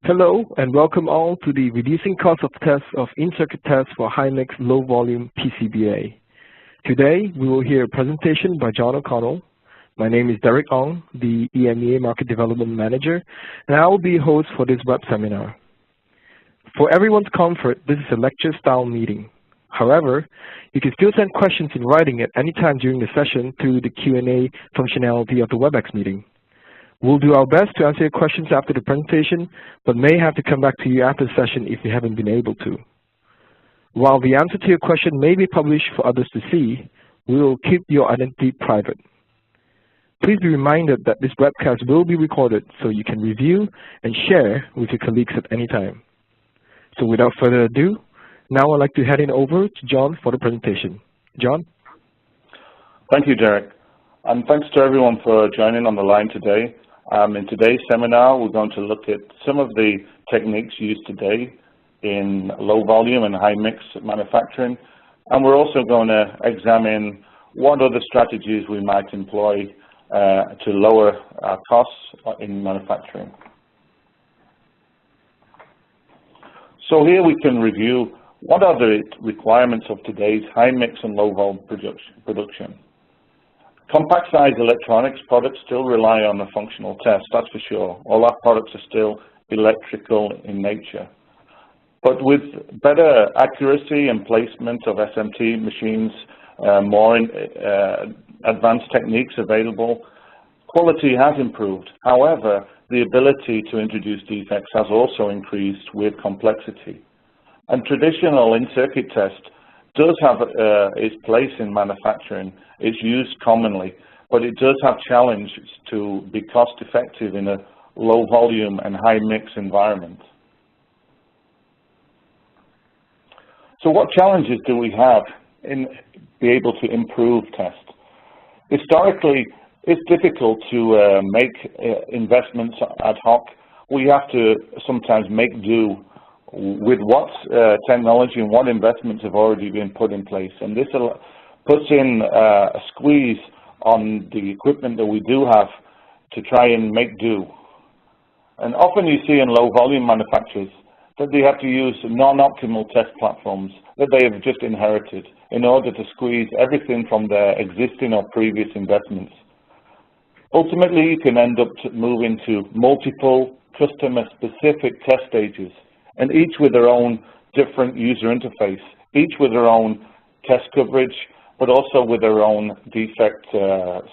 Hello and welcome all to the Reducing Cost of Tests of In-Circuit Tests for High-Mix, Low-Volume PCBA. Today we will hear a presentation by John O'Connell. My name is Derek Ong, the EMEA Market Development Manager, and I will be your host for this web seminar. For everyone's comfort, this is a lecture-style meeting. However, you can still send questions in writing at any time during the session through the Q&A functionality of the WebEx meeting. We'll do our best to answer your questions after the presentation, but may have to come back to you after the session if we haven't been able to. While the answer to your question may be published for others to see, we will keep your identity private. Please be reminded that this webcast will be recorded so you can review and share with your colleagues at any time. So without further ado, now I'd like to hand it over to John for the presentation. John? Thank you, Derek. And thanks to everyone for joining on the line today. In today's seminar, we're going to look at some of the techniques used today in low volume and high mix manufacturing. And we're also going to examine what other strategies we might employ to lower our costs in manufacturing. So here we can review what are the requirements of today's high mix and low volume production. Compact size electronics products still rely on the functional test, that's for sure. All our products are still electrical in nature. But with better accuracy and placement of SMT machines, more advanced techniques available, quality has improved. However, the ability to introduce defects has also increased with complexity. And traditional in-circuit test does have its place in manufacturing. It's used commonly, but it does have challenges to be cost effective in a low volume and high mix environment. So what challenges do we have in being able to improve test? Historically, it's difficult to make investments ad hoc. We have to sometimes make do with what technology and what investments have already been put in place. And this puts in a squeeze on the equipment that we do have to try and make do. And often you see in low volume manufacturers that they have to use non-optimal test platforms that they have just inherited in order to squeeze everything from their existing or previous investments. Ultimately, you can end up moving to multiple customer-specific test stages, and each with their own different user interface, each with their own test coverage, but also with their own defect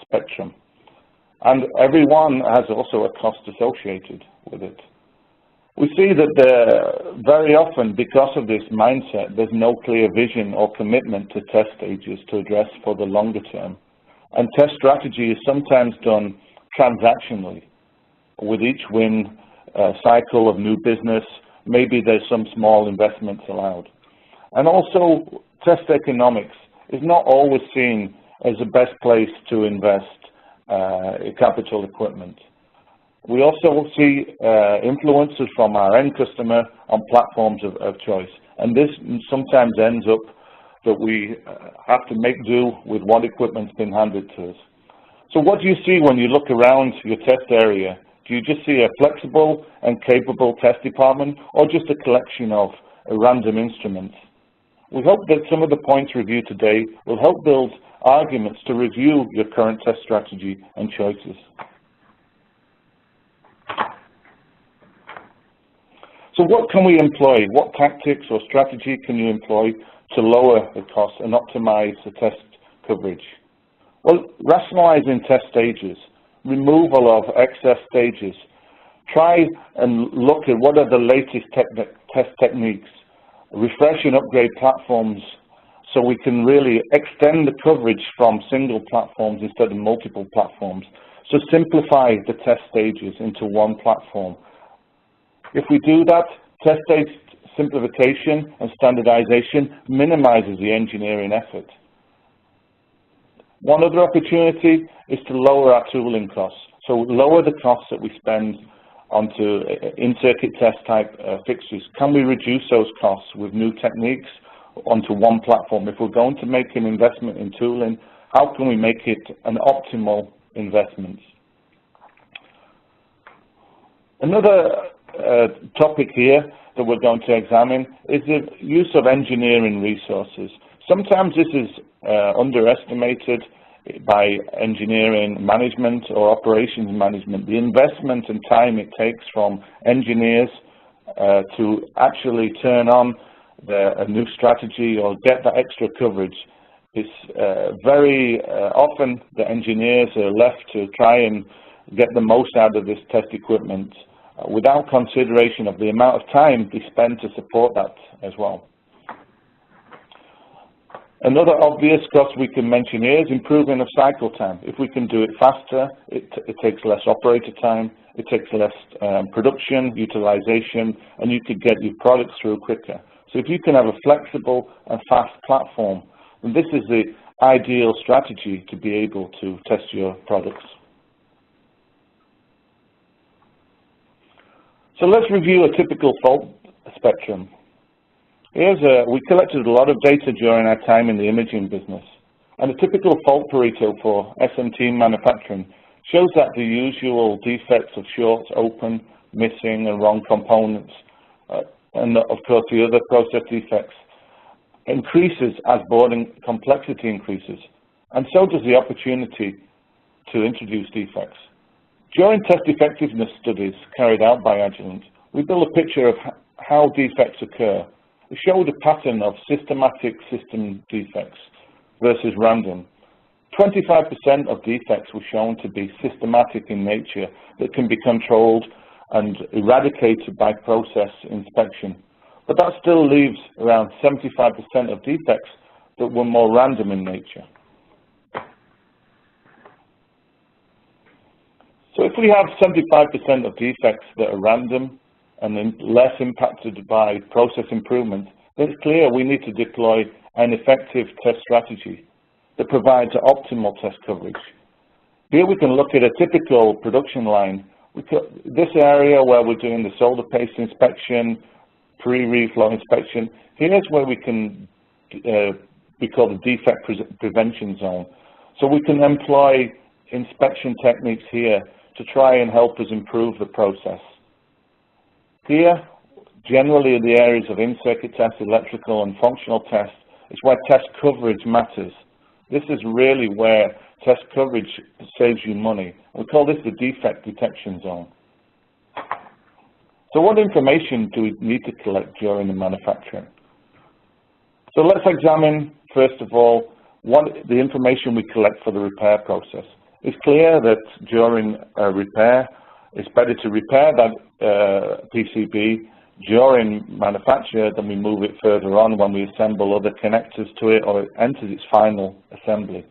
spectrum. And every one has also a cost associated with it. We see that very often, because of this mindset, there's no clear vision or commitment to test stages to address for the longer term. And test strategy is sometimes done transactionally. With each win cycle of new business, maybe there's some small investments allowed. And also, test economics is not always seen as the best place to invest capital equipment. We also see influences from our end customer on platforms of choice. And this sometimes ends up that we have to make do with what equipment's been handed to us. So what do you see when you look around your test area? Do you just see a flexible and capable test department, or just a collection of random instruments? We hope that some of the points reviewed today will help build arguments to review your current test strategy and choices. So what can we employ? What tactics or strategy can you employ to lower the cost and optimize the test coverage? Well, rationalizing test stages, removal of excess stages. Try and look at what are the latest test techniques. Refresh and upgrade platforms so we can really extend the coverage from single platforms instead of multiple platforms. So simplify the test stages into one platform. If we do that, test stage simplification and standardization minimizes the engineering effort. One other opportunity is to lower our tooling costs. So lower the costs that we spend onto in-circuit test type fixtures. Can we reduce those costs with new techniques onto one platform? If we're going to make an investment in tooling, how can we make it an optimal investment? Another topic here that we're going to examine is the use of engineering resources. Sometimes this is underestimated by engineering management or operations management, the investment and time it takes from engineers to actually turn on a new strategy or get that extra coverage. It's very often the engineers are left to try and get the most out of this test equipment without consideration of the amount of time they spend to support that as well. Another obvious cost we can mention here is improving the cycle time. If we can do it faster, it takes less operator time, it takes less production, utilization, and you could get your products through quicker. So if you can have a flexible and fast platform, then this is the ideal strategy to be able to test your products. So let's review a typical fault spectrum. We collected a lot of data during our time in the imaging business, and a typical fault Pareto for SMT manufacturing shows that the usual defects of shorts, open, missing, and wrong components, and of course the other process defects, increases as boarding complexity increases, and so does the opportunity to introduce defects. During test effectiveness studies carried out by Agilent, we built a picture of how defects occur. It showed a pattern of systematic system defects versus random. 25% of defects were shown to be systematic in nature that can be controlled and eradicated by process inspection. But that still leaves around 75% of defects that were more random in nature. So if we have 75% of defects that are random and then less impacted by process improvement, then it's clear we need to deploy an effective test strategy that provides optimal test coverage. Here we can look at a typical production line. This area where we're doing the solder paste inspection, pre-reflow inspection, here's where we can be called a defect prevention zone. So we can employ inspection techniques here to try and help us improve the process. Here, generally in the areas of in-circuit test, electrical and functional test, is where test coverage matters. This is really where test coverage saves you money. We call this the defect detection zone. So what information do we need to collect during the manufacturing? So let's examine, first of all, the information we collect for the repair process. It's clear that during a repair, it's better to repair that PCB during manufacture than we move it further on when we assemble other connectors to it or it enters its final assembly.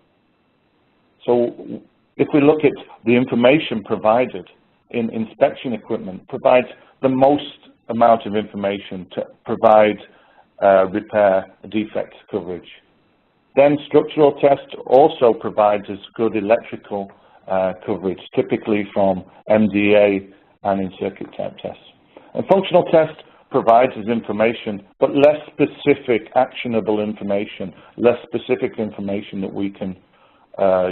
So if we look at the information provided in inspection equipment, provides the most amount of information to provide repair defect coverage. Then structural test also provides us good electrical coverage, typically from MDA and in-circuit type tests. And functional test provides us information, but less specific actionable information, less specific information that we can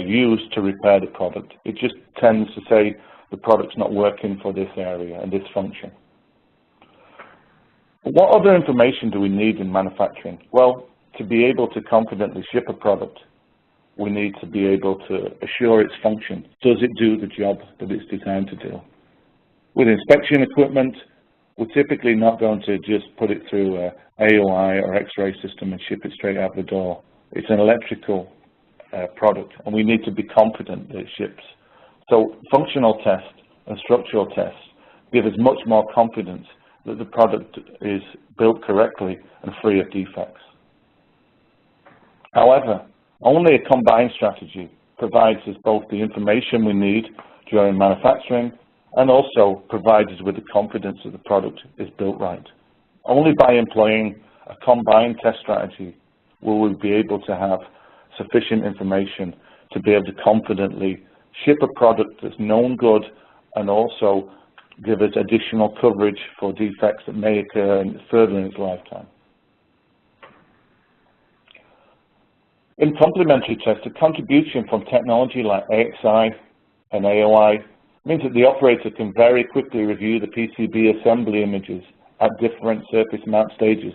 use to repair the product. It just tends to say the product's not working for this area and this function. But what other information do we need in manufacturing? Well, to be able to confidently ship a product, we need to be able to assure its function. Does it do the job that it's designed to do? With inspection equipment, we're typically not going to just put it through a AOI or X-ray system and ship it straight out the door. It's an electrical product, and we need to be confident that it ships. So functional tests and structural tests give us much more confidence that the product is built correctly and free of defects. However, only a combined strategy provides us both the information we need during manufacturing and also provides us with the confidence that the product is built right. Only by employing a combined test strategy will we be able to have sufficient information to be able to confidently ship a product that's known good and also give us additional coverage for defects that may occur further in its lifetime. In complementary tests, a contribution from technology like AXI and AOI It means that the operator can very quickly review the PCB assembly images at different surface mount stages.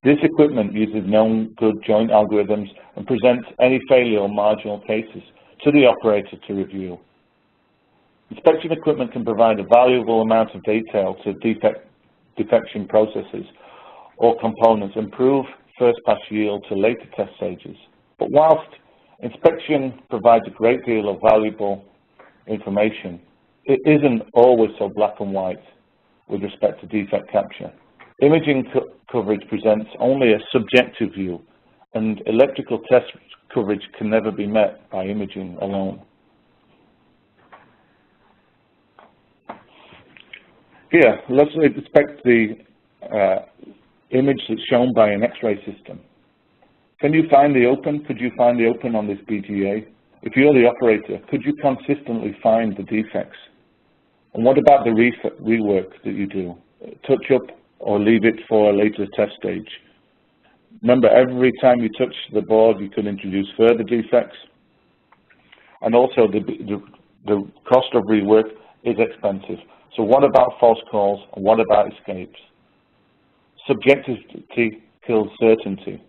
This equipment uses known good joint algorithms and presents any failure or marginal cases to the operator to review. Inspection equipment can provide a valuable amount of detail to defection processes or components, improve first pass yield to later test stages. But whilst inspection provides a great deal of valuable information, it isn't always so black and white with respect to defect capture. Imaging coverage presents only a subjective view, and electrical test coverage can never be met by imaging alone. Here, let's inspect the image that's shown by an X-ray system. Can you find the open? Could you find the open on this BGA? If you're the operator, could you consistently find the defects? And what about the rework that you do? Touch up or leave it for a later test stage? Remember, every time you touch the board, you can introduce further defects. And also, the cost of rework is expensive. So what about false calls? And what about escapes? Subjectivity kills certainty.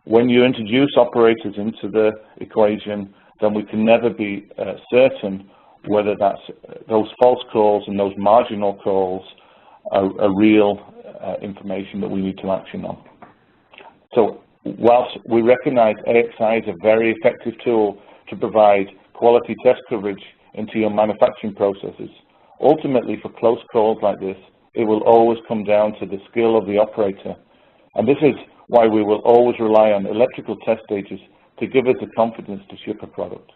When you introduce operators into the equation, then we can never be certain whether that's those false calls and those marginal calls are real information that we need to action on. So whilst we recognize AXI is a very effective tool to provide quality test coverage into your manufacturing processes, ultimately for close calls like this, it will always come down to the skill of the operator. And this is why we will always rely on electrical test stages to give us the confidence to ship a product.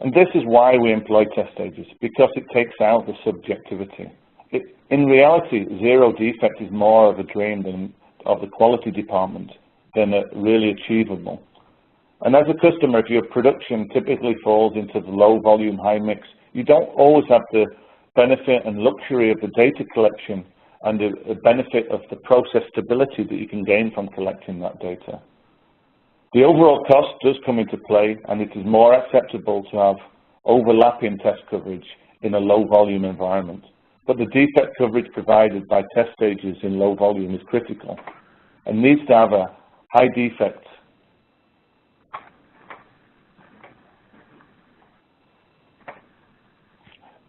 And this is why we employ test stages, because it takes out the subjectivity. In reality, zero defect is more of a dream of the quality department than really achievable. And as a customer, if your production typically falls into the low volume, high mix, you don't always have the benefit and luxury of the data collection and the benefit of the process stability that you can gain from collecting that data. The overall cost does come into play, and it is more acceptable to have overlapping test coverage in a low volume environment. But the defect coverage provided by test stages in low volume is critical and needs to have a high defect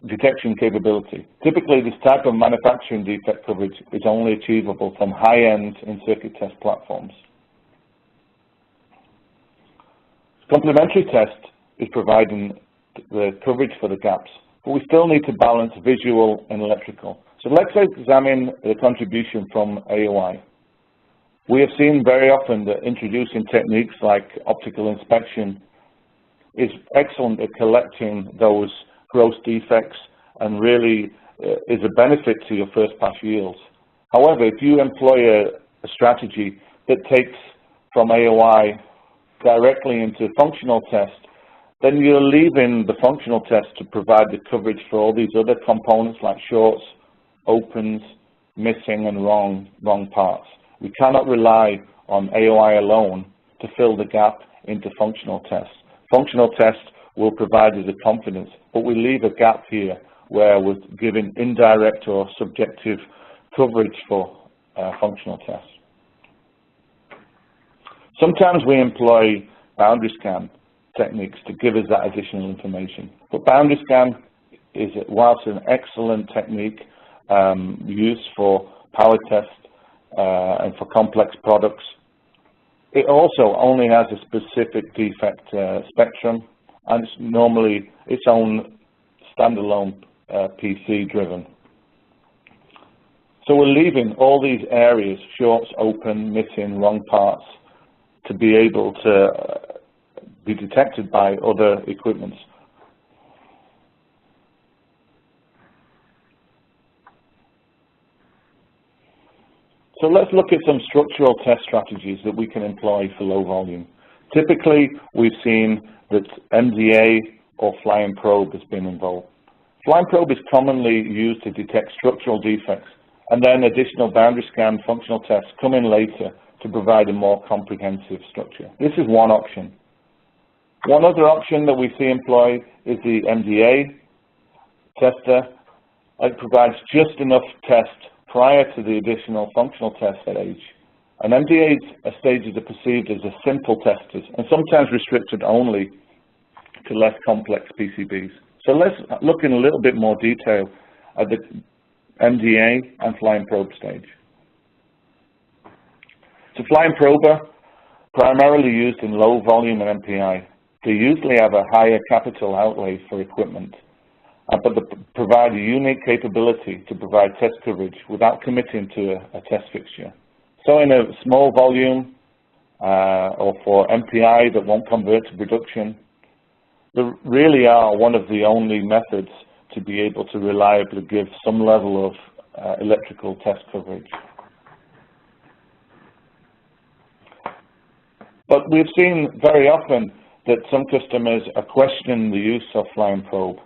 detection capability. Typically, this type of manufacturing defect coverage is only achievable from high-end in-circuit test platforms. Complementary test is providing the coverage for the gaps, but we still need to balance visual and electrical. So let's examine the contribution from AOI. We have seen very often that introducing techniques like optical inspection is excellent at collecting those gross defects and really is a benefit to your first pass yields. However, if you employ a strategy that takes from AOI directly into functional test, then you're leaving the functional test to provide the coverage for all these other components like shorts, opens, missing and wrong parts. We cannot rely on AOI alone to fill the gap into functional tests. Functional tests will provide us the confidence, but we leave a gap here where we're giving indirect or subjective coverage for functional tests. Sometimes we employ boundary scan techniques to give us that additional information. But boundary scan is, whilst an excellent technique used for power test and for complex products, it also only has a specific defect spectrum, and it's normally its own standalone PC driven. So we're leaving all these areas, shorts, open, missing, wrong parts, to be able to be detected by other equipments. So let's look at some structural test strategies that we can employ for low volume. Typically, we've seen that MDA or flying probe has been involved. Flying probe is commonly used to detect structural defects, and then additional boundary scan functional tests come in later to provide a more comprehensive structure. This is one option. One other option that we see employed is the MDA tester. It provides just enough test prior to the additional functional test stage. And MDA stages are perceived as a simple testers and sometimes restricted only to less complex PCBs. So let's look in a little bit more detail at the MDA and flying probe stage. So flying probe are primarily used in low volume and MPI. They usually have a higher capital outlay for equipment, but they provide a unique capability to provide test coverage without committing to a test fixture. So in a small volume or for MPI that won't convert to production, they really are one of the only methods to be able to reliably give some level of electrical test coverage. But we've seen very often that some customers are questioning the use of flying probe.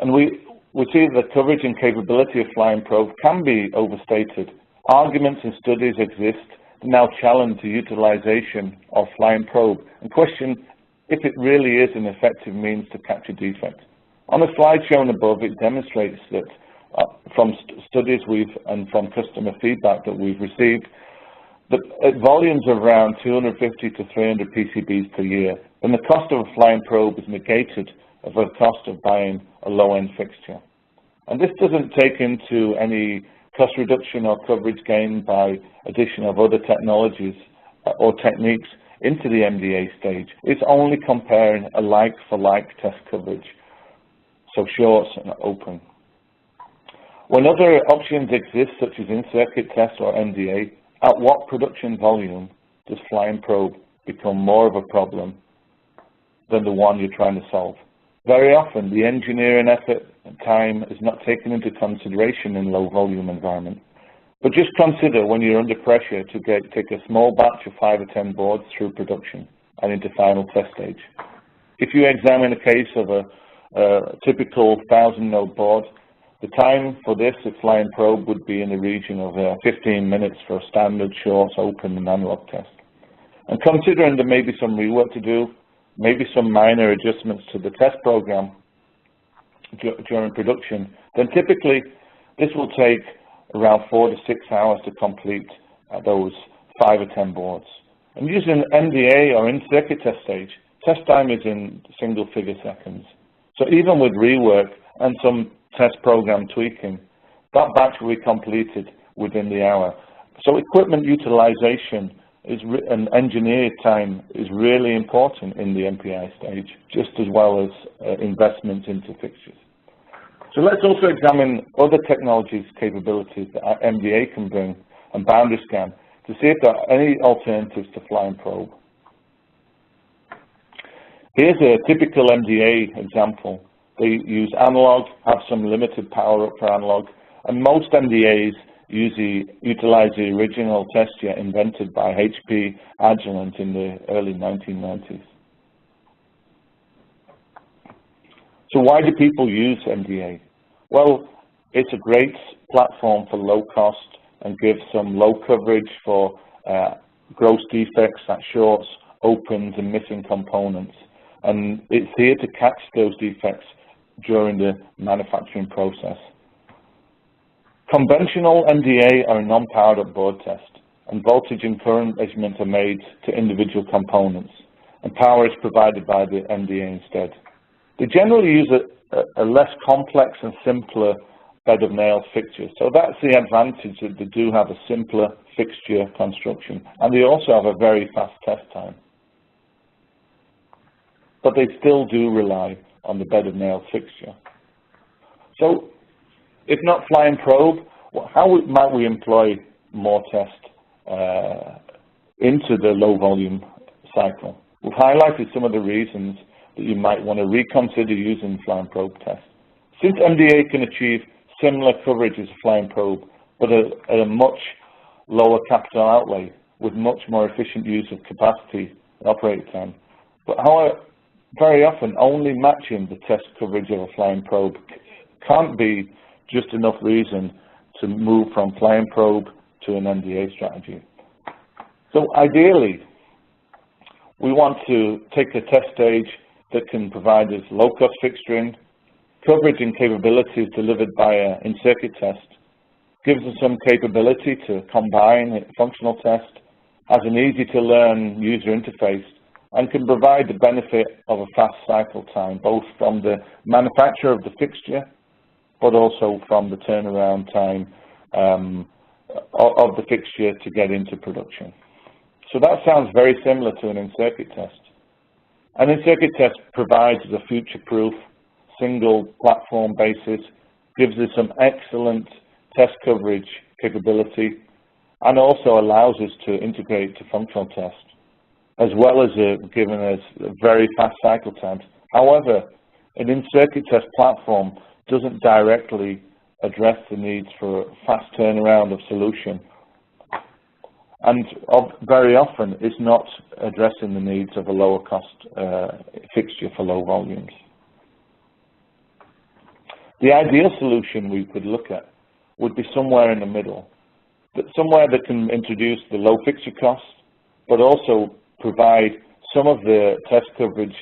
And we see that the coverage and capability of flying probe can be overstated. Arguments and studies exist that now challenge the utilization of flying probe and question if it really is an effective means to capture defects. On the slide shown above, it demonstrates that from studies and from customer feedback that we've received, that at volumes of around 250 to 300 PCBs per year, then the cost of a flying probe is negated of the cost of buying a low-end fixture. And this doesn't take into any cost reduction or coverage gain by addition of other technologies or techniques into the MDA stage. It's only comparing a like-for-like test coverage, so shorts and open. When other options exist, such as in-circuit test or MDA, at what production volume does flying probe become more of a problem than the one you're trying to solve? Very often, the engineering effort and time is not taken into consideration in low-volume environment. But just consider when you're under pressure to take a small batch of 5 or 10 boards through production and into final test stage. If you examine a case of a typical 1,000-node board, the time for this at flying probe would be in the region of 15 minutes for a standard short, open, and analog test. And considering there may be some rework to do, maybe some minor adjustments to the test program during production, then typically this will take around 4 to 6 hours to complete those 5 or 10 boards. And using MDA or in-circuit test stage, test time is in single-figure seconds. So even with rework and some test program tweaking, that batch will be completed within the hour. So equipment utilization and engineered time is really important in the MPI stage, just as well as investment into fixtures. So let's also examine other technologies capabilities that MDA can bring and boundary scan to see if there are any alternatives to flying probe. Here's a typical MDA example. They use analog, have some limited power up for analog, and most MDAs utilize the original TestJET invented by HP Agilent in the early 1990s. So why do people use MDA? Well, it's a great platform for low cost and gives some low coverage for gross defects, that shorts, opens, and missing components. And it's here to catch those defects during the manufacturing process. Conventional MDA are a non-powered up board test, and voltage and current measurements are made to individual components, and power is provided by the MDA instead. They generally use a less complex and simpler bed of nails fixture, so that's the advantage, that they do have a simpler fixture construction, and they also have a very fast test time. But they still do rely on the bed of nails fixture. So, if not flying probe, how might we employ more test into the low volume cycle? We've highlighted some of the reasons that you might want to reconsider using flying probe test. Since MDA can achieve similar coverage as a flying probe, but at a much lower capital outlay with much more efficient use of capacity and operating time. But however, very often only matching the test coverage of a flying probe can't be just enough reason to move from flying probe to an MDA strategy. So ideally, we want to take a test stage that can provide us low-cost fixturing, coverage and capabilities delivered by an in-circuit test, gives us some capability to combine a functional test, has an easy-to-learn user interface, and can provide the benefit of a fast cycle time, both from the manufacturer of the fixture, but also from the turnaround time of the fixture to get into production. So that sounds very similar to an in-circuit test. An in-circuit test provides a future-proof, single platform basis, gives us some excellent test coverage capability, and also allows us to integrate to functional test, as well as giving us very fast cycle times. However, an in-circuit test platform doesn't directly address the needs for fast turnaround of solution, and very often is not addressing the needs of a lower cost fixture for low volumes. The ideal solution we could look at would be somewhere in the middle, but somewhere that can introduce the low fixture costs, but also provide some of the test coverage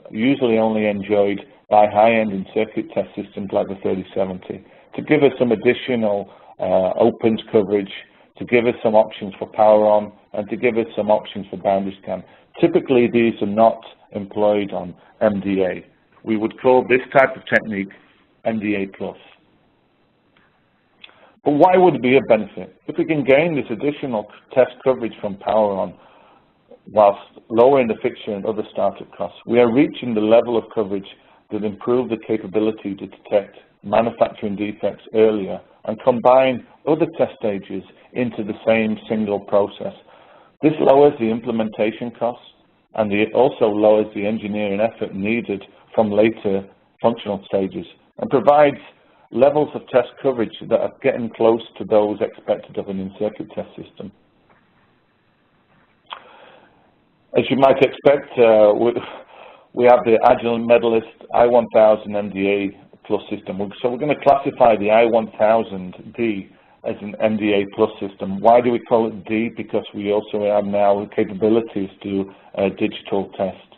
usually only enjoyed by high-end in-circuit test systems like the 3070, to give us some additional opens coverage, to give us some options for power on, and to give us some options for boundary scan. Typically, these are not employed on MDA. We would call this type of technique MDA+. But why would it be a benefit? If we can gain this additional test coverage from power on, whilst lowering the fixture and other startup costs, we are reaching the level of coverage that improve the capability to detect manufacturing defects earlier and combine other test stages into the same single process. This lowers the implementation costs, and it also lowers the engineering effort needed from later functional stages, and provides levels of test coverage that are getting close to those expected of an in-circuit test system. As you might expect, we have the Agilent Medalist I1000 MDA Plus system. So we're going to classify the I1000D as an MDA Plus system. Why do we call it D? Because we also have now capabilities to digital test.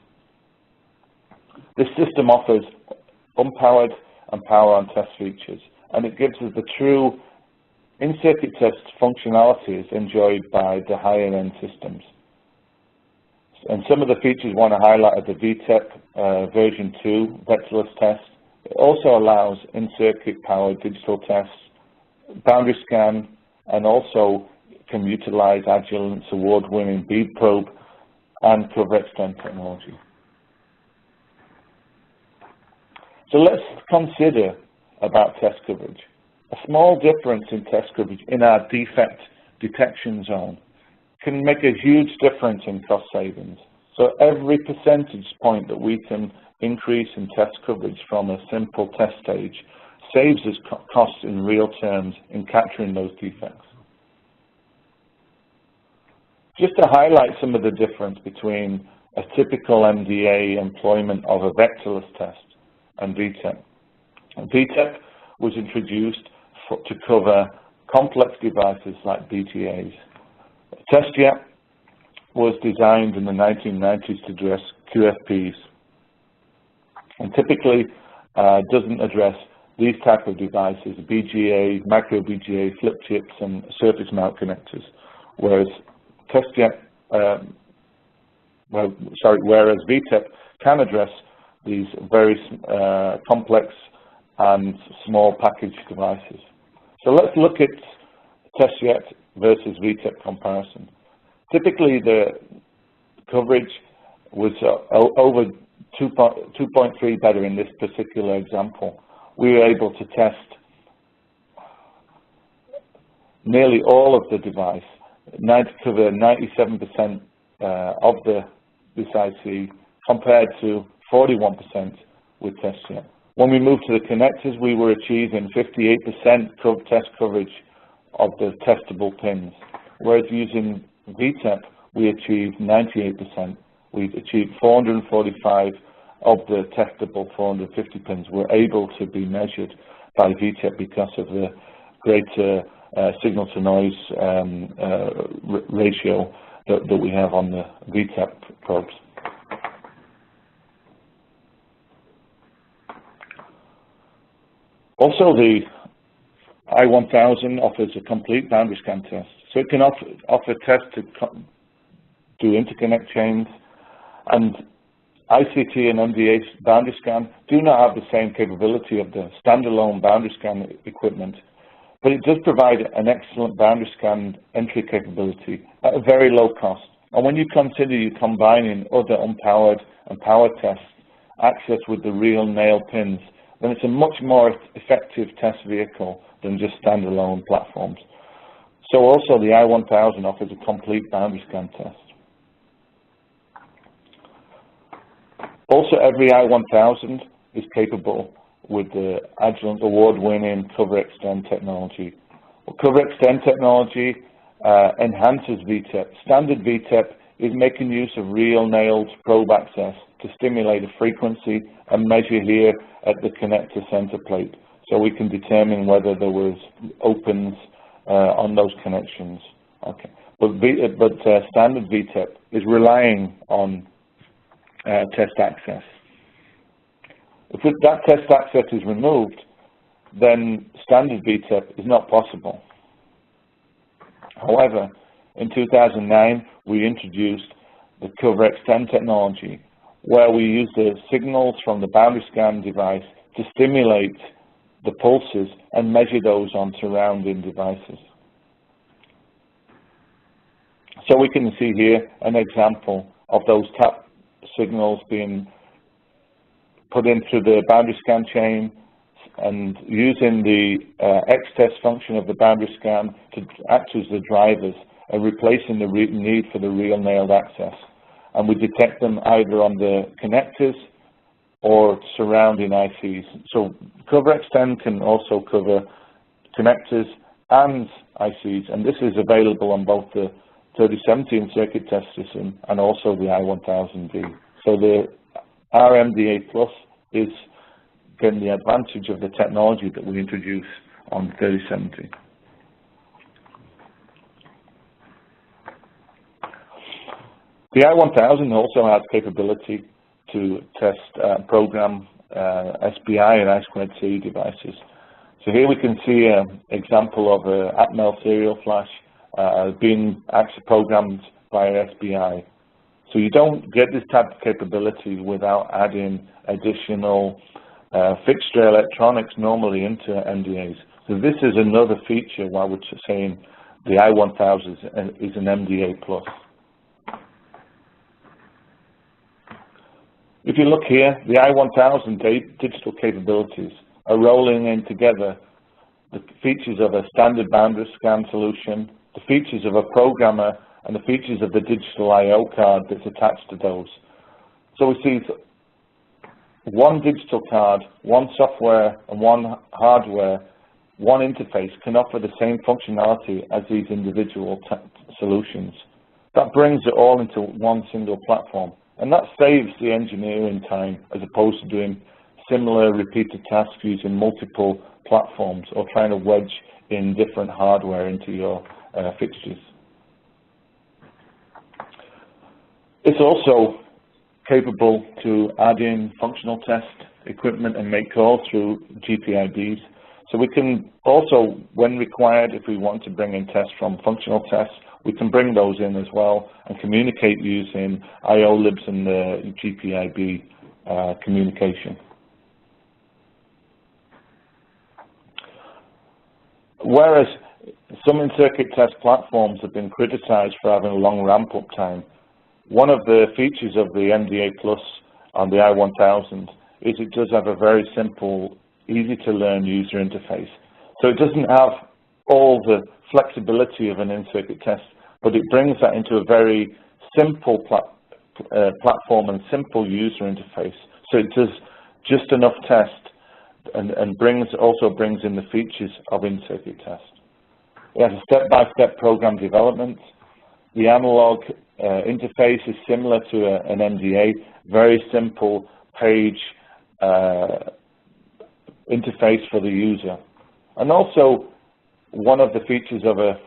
This system offers unpowered and power-on test features, and it gives us the true in-circuit test functionalities enjoyed by the higher-end systems. And some of the features I want to highlight are the VTEP version 2 Vectorless test. It also allows in-circuit powered digital tests, boundary scan, and also can utilize Agilent's award-winning bead probe and cover extend technology. So let's consider about test coverage. A small difference in test coverage in our defect detection zone can make a huge difference in cost savings. So every percentage point that we can increase in test coverage from a simple test stage saves us costs in real terms in capturing those defects. Just to highlight some of the difference between a typical MDA employment of a vectorless test and VTEP. VTEP was introduced to cover complex devices like BTAs. TestJET was designed in the 1990s to address QFPs, and typically doesn't address these type of devices, BGA, micro BGA, flip chips, and surface mount connectors, whereas whereas VTEP can address these very complex and small package devices. So let's look at TestJET versus VTEP comparison. Typically, the coverage was over 2.3 better in this particular example. We were able to test nearly all of the device, cover 97% of this IC, compared to 41% with TestJET. When we moved to the connectors, we were achieving 58% test coverage of the testable pins, whereas using VTEP, we achieved 98%. We achieved 445 of the testable 450 pins were able to be measured by VTEP because of the greater signal-to-noise ratio that we have on the VTEP probes. Also, the I-1000 offers a complete boundary scan test. So it can offer tests to do interconnect chains, and ICT and MDA boundary scan do not have the same capability of the standalone boundary scan equipment, but it does provide an excellent boundary scan entry capability at a very low cost. And when you consider you combining other unpowered and powered tests access with the real nail pins, then it's a much more effective test vehicle than just standalone platforms. So also the I-1000 offers a complete boundary scan test. Also, every I-1000 is capable with the Agilent award-winning Cover Extend technology. Well, Cover Extend technology enhances VTEP. Standard VTEP is making use of real nailed probe access to stimulate a frequency and measure here at the connector center plate, so we can determine whether there was opens on those connections. Okay, but standard VTEP is relying on test access. If that test access is removed, then standard VTEP is not possible. However, in 2009, we introduced the Cover Extend technology, where we use the signals from the boundary scan device to stimulate the pulses and measure those on surrounding devices. So we can see here an example of those tap signals being put into the boundary scan chain, and using the X-test function of the boundary scan to act as the drivers and replacing the need for the real nailed access. And we detect them either on the connectors or surrounding ICs. So Cover Extend can also cover connectors and ICs, and this is available on both the 3017 circuit test system and also the I-1000D. So the RMDA Plus is getting the advantage of the technology that we introduced on 3017. The I-1000 also has capability to test program SPI and I2C devices. So here we can see an example of an Atmel serial flash being actually programmed by SPI. So you don't get this type of capability without adding additional fixture electronics normally into MDAs. So this is another feature why we're saying the I-1000 is an MDA plus. If you look here, the I-1000 digital capabilities are rolling in together the features of a standard boundary scan solution, the features of a programmer, and the features of the digital I/O card that's attached to those. So we see one digital card, one software, and one hardware, one interface can offer the same functionality as these individual solutions. That brings it all into one single platform, and that saves the engineering time as opposed to doing similar repeated tasks using multiple platforms or trying to wedge in different hardware into your fixtures. It's also capable to add in functional test equipment and make calls through GPIBs. So we can also, when required, if we want to bring in tests from functional tests, we can bring those in as well and communicate using I/O libs and the GPIB communication. Whereas some in-circuit test platforms have been criticized for having a long ramp-up time, one of the features of the MDA Plus on the I-1000 is it does have a very simple, easy-to-learn user interface. So it doesn't have all the flexibility of an in-circuit test, but it brings that into a very simple platform and simple user interface. So it does just enough test and also brings in the features of in-circuit test. It has a step-by-step program development. The analog interface is similar to an MDA, very simple page interface for the user. And also, one of the features of a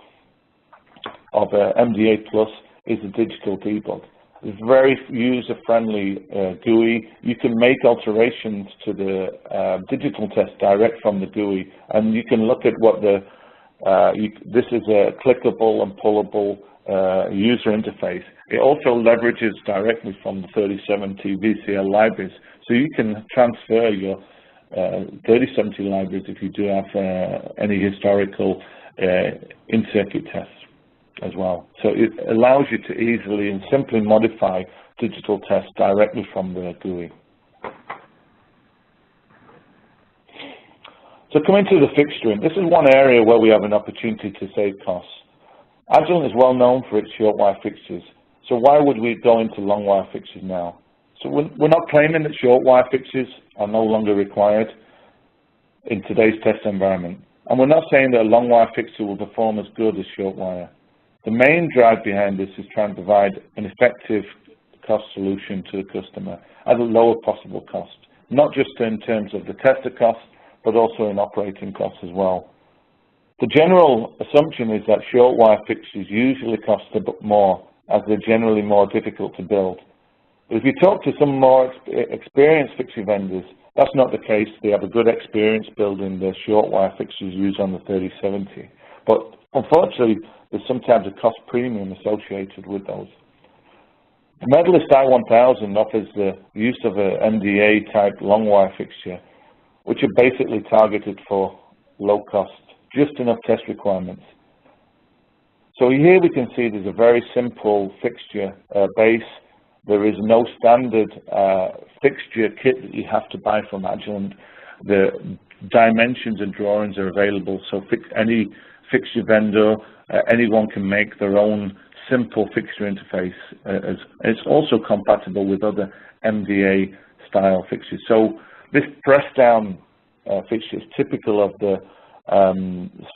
MDA Plus is a digital debug. It's very user-friendly GUI. You can make alterations to the digital test direct from the GUI, and you can look at what the this is a clickable and pullable user interface. It also leverages directly from the 3070 VCL libraries, so you can transfer your 3070 libraries if you do have any historical in-circuit tests as well. So it allows you to easily and simply modify digital tests directly from the GUI. So coming to the fixturing, this is one area where we have an opportunity to save costs. Agilent is well known for its short wire fixtures, so why would we go into long wire fixtures now? So we're not claiming that short wire fixtures are no longer required in today's test environment, and we're not saying that a long wire fixture will perform as good as short wire. The main drive behind this is trying to provide an effective cost solution to the customer at the lowest possible cost, not just in terms of the tester cost, but also in operating costs as well. The general assumption is that short wire fixtures usually cost a bit more, as they're generally more difficult to build. But if you talk to some more experienced fixture vendors, that's not the case. They have a good experience building the short wire fixtures used on the 3070. But unfortunately, there's sometimes a cost premium associated with those. The Medalist I1000 offers the use of an MDA type long wire fixture, which are basically targeted for low cost, just enough test requirements. So here we can see there's a very simple fixture base. There is no standard fixture kit that you have to buy from Agilent. The dimensions and drawings are available, so any fixture vendor, anyone can make their own simple fixture interface. It's also compatible with other MDA style fixtures. So this press down fixture is typical of the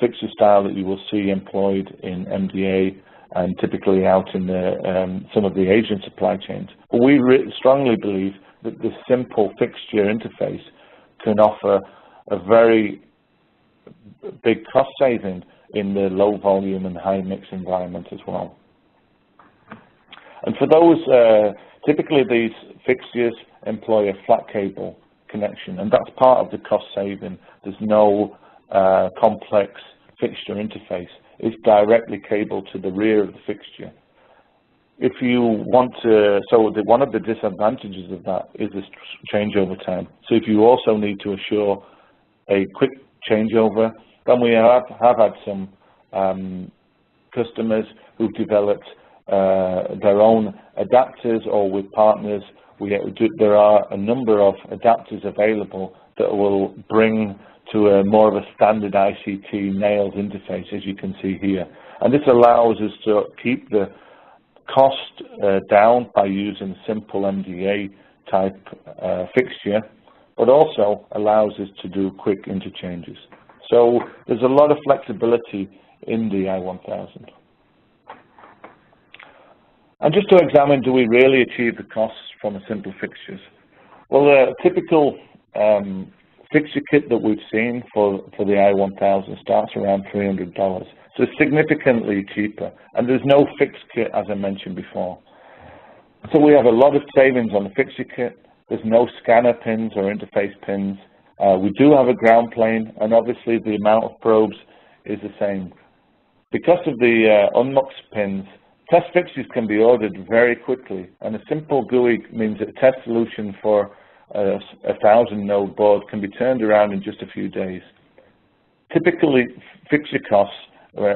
fixture style that you will see employed in MDA and typically out in the, some of the Asian supply chains. But we strongly believe that this simple fixture interface can offer a very big cost saving in the low volume and high mix environment as well. And for those, typically these fixtures employ a flat cable connection, and that's part of the cost saving. There's no complex fixture interface. It's directly cabled to the rear of the fixture. If you want to, so one of the disadvantages of that is this changeover time. So if you also need to assure a quick changeover, then we have had some customers who've developed their own adapters, or with partners, there are a number of adapters available that will bring to a more of a standard ICT nailed interface, as you can see here. And this allows us to keep the cost down by using simple MDA type fixture, but also allows us to do quick interchanges. So there's a lot of flexibility in the I1000. And just to examine, do we really achieve the costs from a simple fixtures? Well, a typical fixture kit that we've seen for the I1000 starts around $300. So it's significantly cheaper, and there's no fixed kit, as I mentioned before. So we have a lot of savings on the fixture kit. There's no scanner pins or interface pins. We do have a ground plane, and obviously the amount of probes is the same. Because of the unmux pins, test fixtures can be ordered very quickly, and a simple GUI means that a test solution for a 1,000-node board can be turned around in just a few days. Typically, fixture costs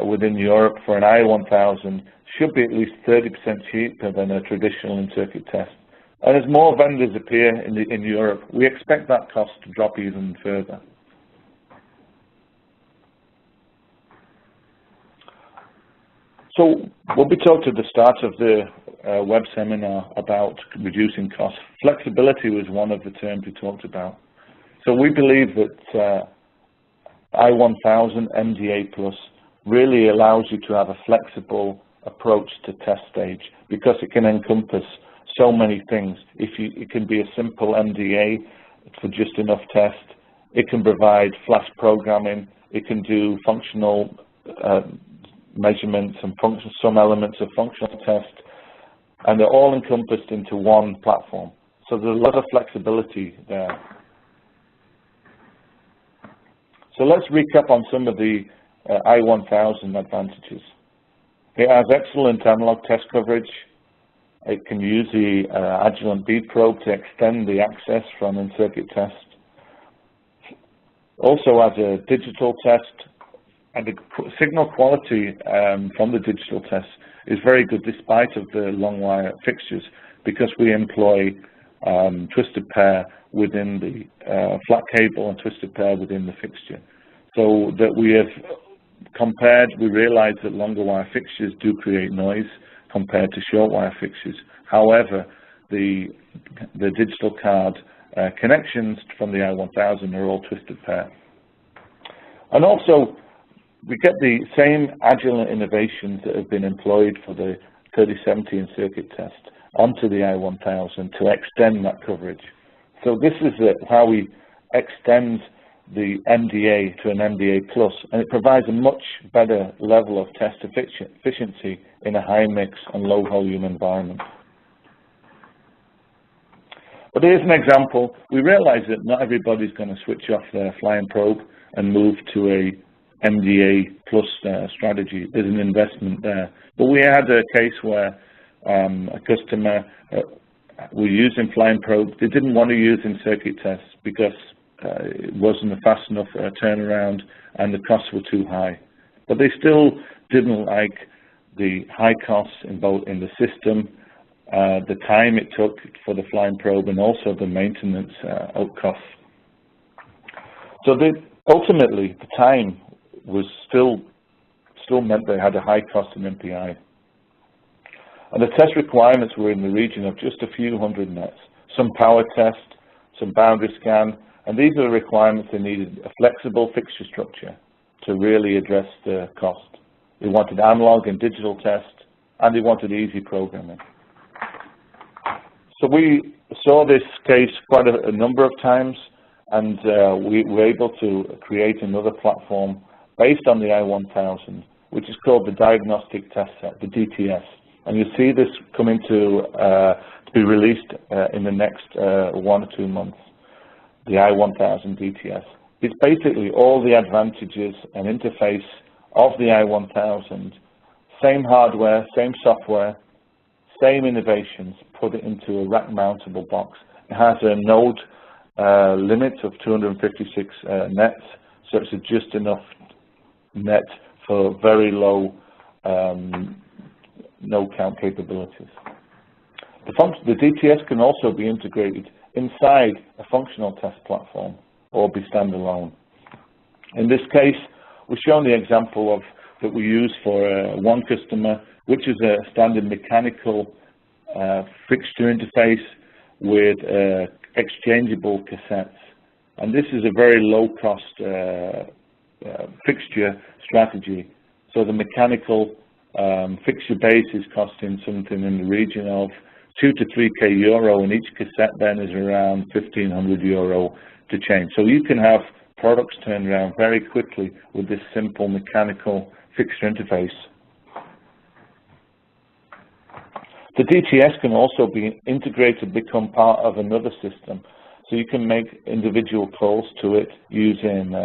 within Europe for an I1000 should be at least 30% cheaper than a traditional in-circuit test. And as more vendors appear in Europe, we expect that cost to drop even further. So when we talked at the start of the web seminar about reducing costs, flexibility was one of the terms we talked about. So we believe that I1000 MDA Plus really allows you to have a flexible approach to test stage, because it can encompass so many things. It can be a simple MDA for just enough test. It can provide flash programming. It can do functional measurements and some elements of functional test. and they're all encompassed into one platform. So there's a lot of flexibility there. So let's recap on some of the I-1000 advantages. It has excellent analog test coverage. It can use the Agilent bead probe to extend the access from in-circuit test. Also has a digital test, and the signal quality from the digital test is very good despite of the long wire fixtures, because we employ twisted pair within the flat cable and twisted pair within the fixture. So that we have compared, we realize that longer wire fixtures do create noise compared to short wire fixtures. However, the digital card connections from the I-1000 are all twisted pair. And also, we get the same Agilent innovations that have been employed for the 3070 in-circuit test onto the I-1000 to extend that coverage. So this is how we extend the MDA to an MDA plus, and it provides a much better level of test efficiency in a high mix and low volume environment. But here's an example. We realize that not everybody's going to switch off their flying probe and move to a MDA plus strategy. There's an investment there. But we had a case where a customer were using flying probe. They didn't want to use in-circuit tests because it wasn't a fast enough turnaround and the costs were too high. But they still didn't like the high costs in the system, the time it took for the flying probe, and also the maintenance costs. So ultimately, the time was still meant they had a high cost in MPI. And the test requirements were in the region of just a few hundred nets, some power test, some boundary scan, and these are the requirements. They needed a flexible fixture structure to really address the cost. They wanted analog and digital test, and they wanted easy programming. So we saw this case quite a number of times, and we were able to create another platform based on the I-1000, which is called the Diagnostic Test Set, the DTS. And you see this coming to be released in the next 1 or 2 months, the I-1000 DTS. It's basically all the advantages and interface of the I-1000, same hardware, same software, same innovations, put it into a rack-mountable box. It has a node limit of 256 nets, so it's just enough net for very low node count capabilities. The DTS can also be integrated inside a functional test platform or be standalone. In this case, we've shown the example that we use for one customer, which is a standard mechanical fixture interface with exchangeable cassettes. And this is a very low-cost fixture strategy. So the mechanical fixture base is costing something in the region of €2 to 3K euro, and each cassette then is around €1,500 to change. So you can have products turned around very quickly with this simple mechanical fixture interface. The DTS can also be integrated, become part of another system. So you can make individual calls to it using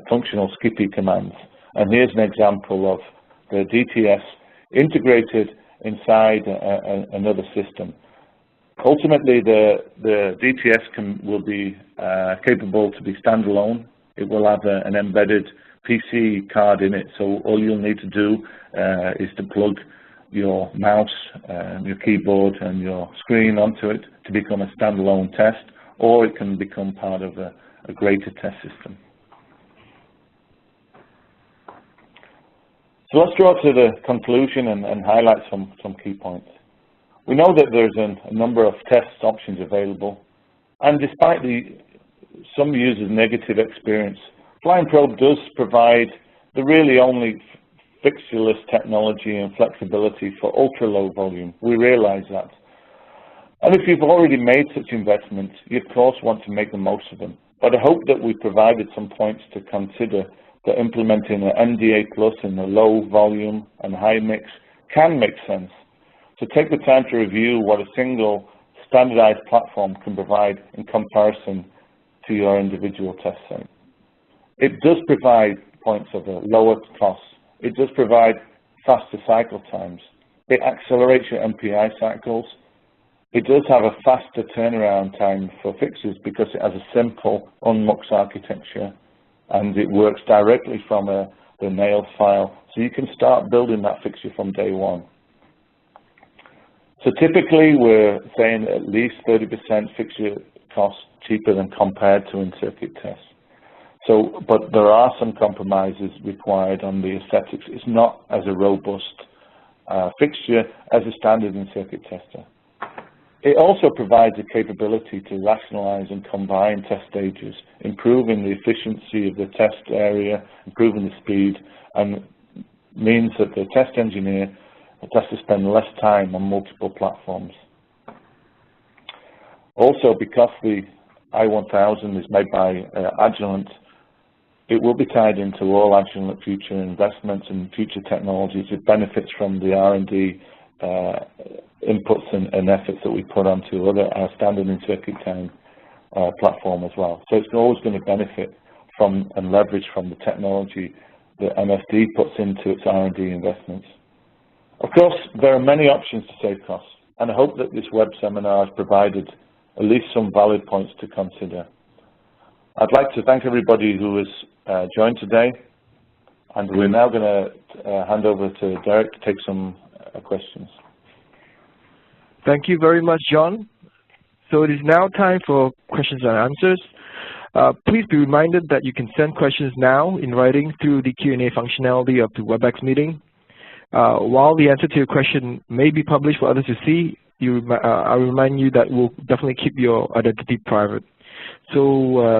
functional Skippy commands. And here's an example of the DTS integrated inside another system. Ultimately, the DTS will be capable to be standalone. It will have an embedded PC card in it, so all you'll need to do is to plug your mouse, your keyboard, and your screen onto it to become a standalone test, or it can become part of a greater test system. So let's draw to the conclusion and highlight some key points. We know that there's a number of test options available, and despite some users' negative experience, Flying Probe does provide the really only fixtureless technology and flexibility for ultra-low volume. We realize that. And if you've already made such investments, you of course want to make the most of them. But I hope that we provided some points to consider that implementing an MDA Plus in the low volume and high mix can make sense So take the time to review what a single standardized platform can provide in comparison to your individual test site. It does provide points of a lower cost. It does provide faster cycle times. It accelerates your MPI cycles. It does have a faster turnaround time for fixtures because it has a simple unmux architecture, and it works directly from the nail file. So you can start building that fixture from day one. So typically we're saying at least 30% fixture cost cheaper than compared to in-circuit tests. So, but there are some compromises required on the aesthetics. It's not as a robust fixture as a standard in-circuit tester. It also provides the capability to rationalize and combine test stages, improving the efficiency of the test area, improving the speed, and means that the test engineer has to spend less time on multiple platforms. Also, because the I-1000 is made by Agilent, it will be tied into all Agilent future investments and future technologies. It benefits from the R&D inputs and efforts that we put onto our standard in-circuit time platform as well. So it's always going to benefit from and leverage from the technology that MSD puts into its R&D investments. Of course, there are many options to save costs, and I hope that this web seminar has provided at least some valid points to consider. I'd like to thank everybody who has joined today, and we're now going to hand over to Derek to take some questions. Thank you very much, John. So it is now time for questions and answers. Please be reminded that you can send questions now in writing through the Q&A functionality of the WebEx meeting. While the answer to your question may be published for others to see, I remind you that we'll definitely keep your identity private. So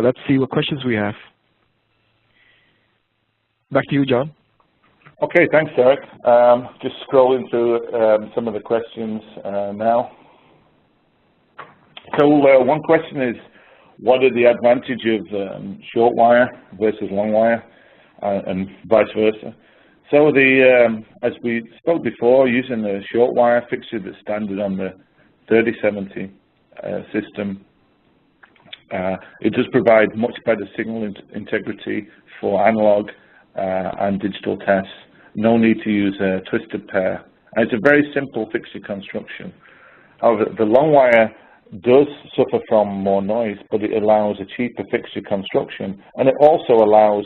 let's see what questions we have. Back to you, John. Okay, thanks, Derek. Just scrolling through some of the questions now. So one question is, what are the advantages of short wire versus long wire, and vice versa? So as we spoke before, using the short wire fixture that's standard on the 3070 system, it does provide much better signal integrity for analog and digital tests. No need to use a twisted pair. And it's a very simple fixture construction. However, the long wire does suffer from more noise, but it allows a cheaper fixture construction, and it also allows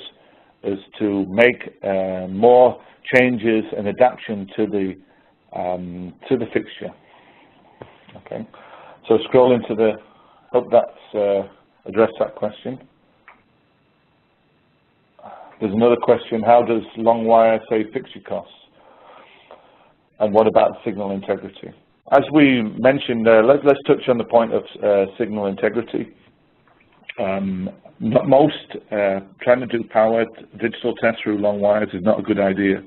us to make more changes and adaptation to the fixture. Okay, so scrolling to the. Hope that's addressed that question. There's another question: how does long wire save fixture costs? And what about signal integrity? As we mentioned, let's touch on the point of signal integrity. Most trying to do powered digital tests through long wires is not a good idea,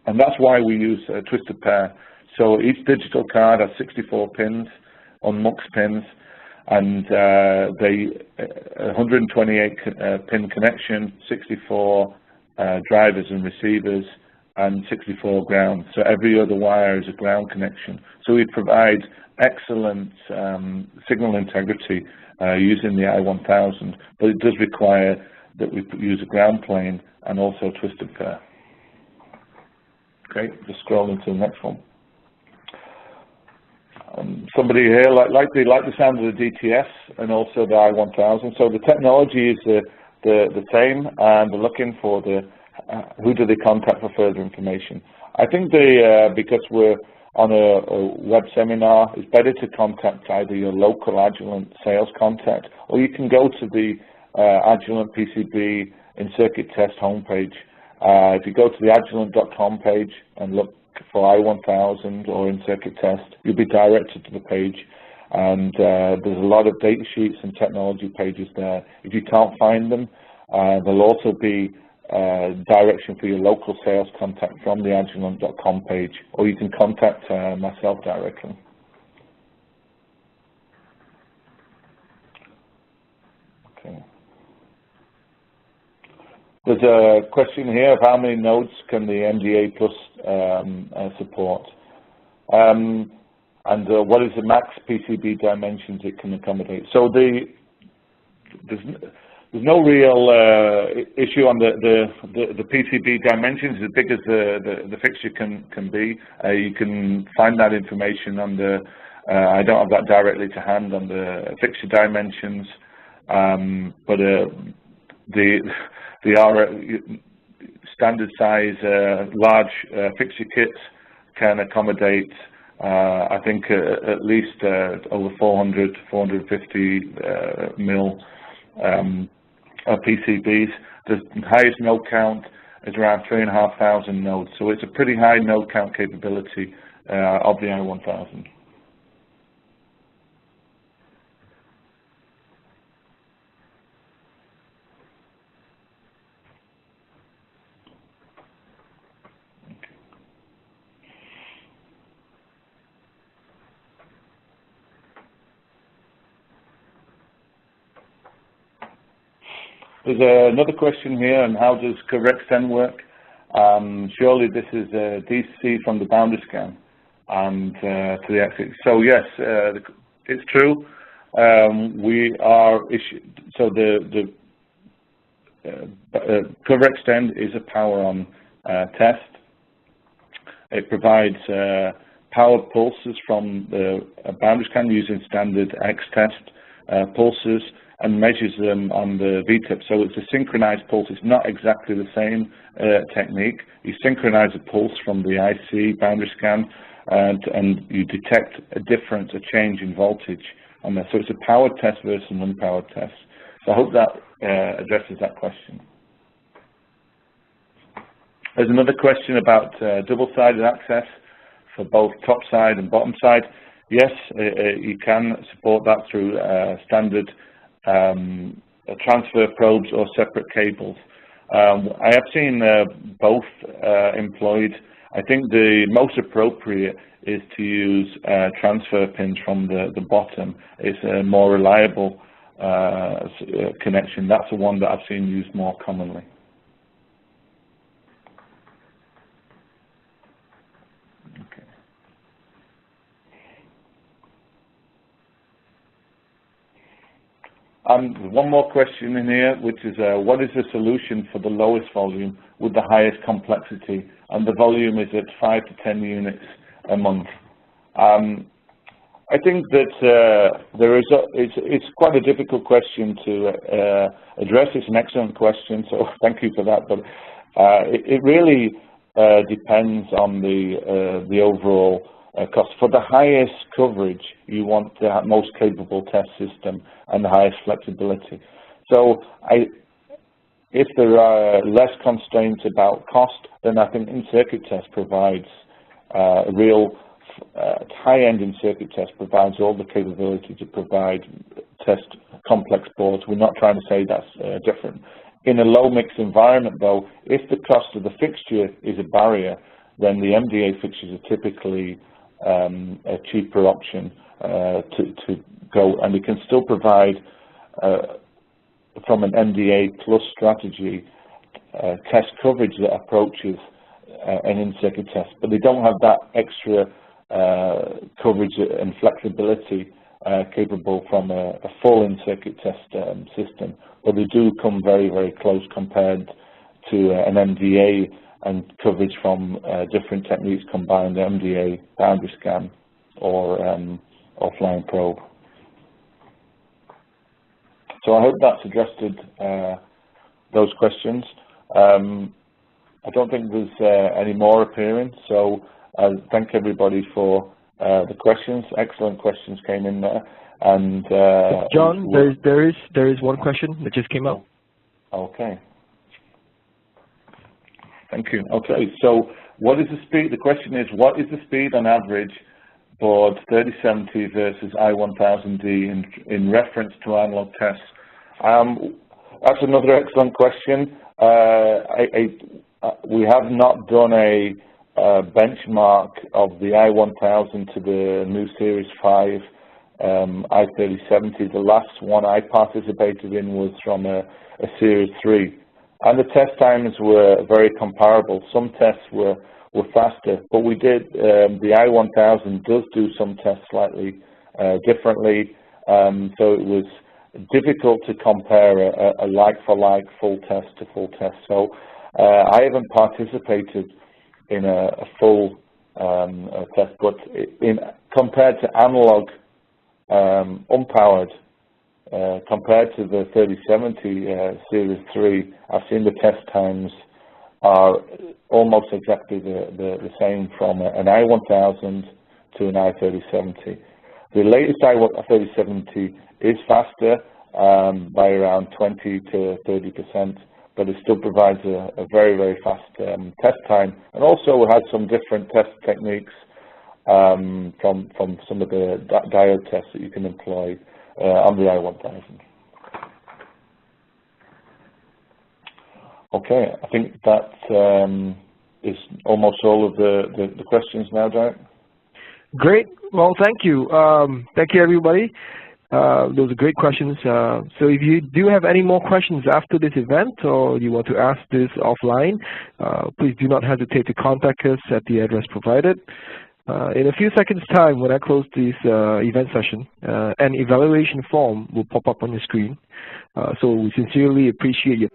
and that's why we use a twisted pair. So each digital card has 64 pins on MUX pins, and they 128 pin connection, 64 drivers and receivers, and 64 ground. So every other wire is a ground connection. So we provide excellent signal integrity using the I-1000, but it does require that we use a ground plane and also a twisted pair. Okay, just scrolling to the next one. Somebody here like the sound of the DTS and also the I-1000. So the technology is the same, and they're looking for who do they contact for further information. I think because we're on a web seminar, it's better to contact either your local Agilent sales contact, or you can go to the Agilent PCB in-circuit test homepage. If you go to the agilent.com page and look for I-1000 or in-circuit test, you'll be directed to the page, and there's a lot of data sheets and technology pages there. If you can't find them, there'll also be direction for your local sales contact from the agilent.com page, or you can contact myself directly. Okay. There's a question here of how many nodes can the MDA Plus support. and what is the max PCB dimensions it can accommodate. So there's no real issue on the PCB dimensions, as big as the fixture can be. You can find that information on the, I don't have that directly to hand, on the fixture dimensions, but the standard size large fixture kits can accommodate I think at least over 400, 450 mil PCBs. The highest node count is around 3,500 nodes, so it's a pretty high node count capability of the i1000. There's another question here on how does CoverExtend work. Surely this is DC from the boundary scan and to the axis. So yes, it's true. We are so the CoverExtend is a power-on test. It provides power pulses from the boundary scan using standard X-test pulses, and measures them on the VTEP. So it's a synchronized pulse. It's not exactly the same technique. You synchronize a pulse from the IC boundary scan, and you detect a difference, a change in voltage on there. So it's a powered test versus an unpowered test. So I hope that addresses that question. There's another question about double-sided access for both top side and bottom side. Yes, you can support that through standard transfer probes or separate cables. I have seen both employed. I think the most appropriate is to use transfer pins from the bottom. It's a more reliable connection. That's the one that I've seen used more commonly. One more question in here, which is what is the solution for the lowest volume with the highest complexity, and the volume is at 5 to 10 units a month? I think that it's quite a difficult question to address. It's an excellent question, so thank you for that. But it really depends on the overall cost. For the highest coverage, you want the most capable test system and the highest flexibility. So if there are less constraints about cost, then I think in-circuit test provides real high-end in-circuit test provides all the capability to provide test complex boards. We're not trying to say that's different. In a low-mix environment, though, if the cost of the fixture is a barrier, then the MDA fixtures are typically a cheaper option to go, and we can still provide from an MDA plus strategy test coverage that approaches an in-circuit test, but they don't have that extra coverage and flexibility capable from a full in-circuit test system, but they do come very, very close compared to an MDA and coverage from different techniques combined, MDA, boundary scan, or offline probe. So I hope that's addressed those questions. I don't think there's any more appearing, so I thank everybody for the questions. Excellent questions came in there. And John, there is one question that just came up. Okay. Thank you. Okay, so what is the speed? The question is, what is the speed on average board 3070 versus i1000D in reference to analog tests? That's another excellent question. We have not done a benchmark of the i1000 to the new Series 5 i3070. The last one I participated in was from a Series 3. And the test times were very comparable. Some tests were were faster. But we did, the I-1000 does do some tests slightly differently, so it was difficult to compare a like-for-like full test to full test. So I haven't participated in a full test, but compared to analog unpowered, compared to the 3070 Series 3, I've seen the test times are almost exactly the same from an I-1000 to an I-3070. The latest I-3070 is faster by around 20 to 30%, but it still provides a very, very fast test time, and also has some different test techniques from some of the diode tests that you can employ on the I-1000. Okay, I think that is almost all of the questions now, Derek. Great. Well, thank you. Thank you, everybody. Those are great questions. So if you do have any more questions after this event, or you want to ask this offline, please do not hesitate to contact us at the address provided. In a few seconds' time, when I close this event session, an evaluation form will pop up on your screen. So we sincerely appreciate your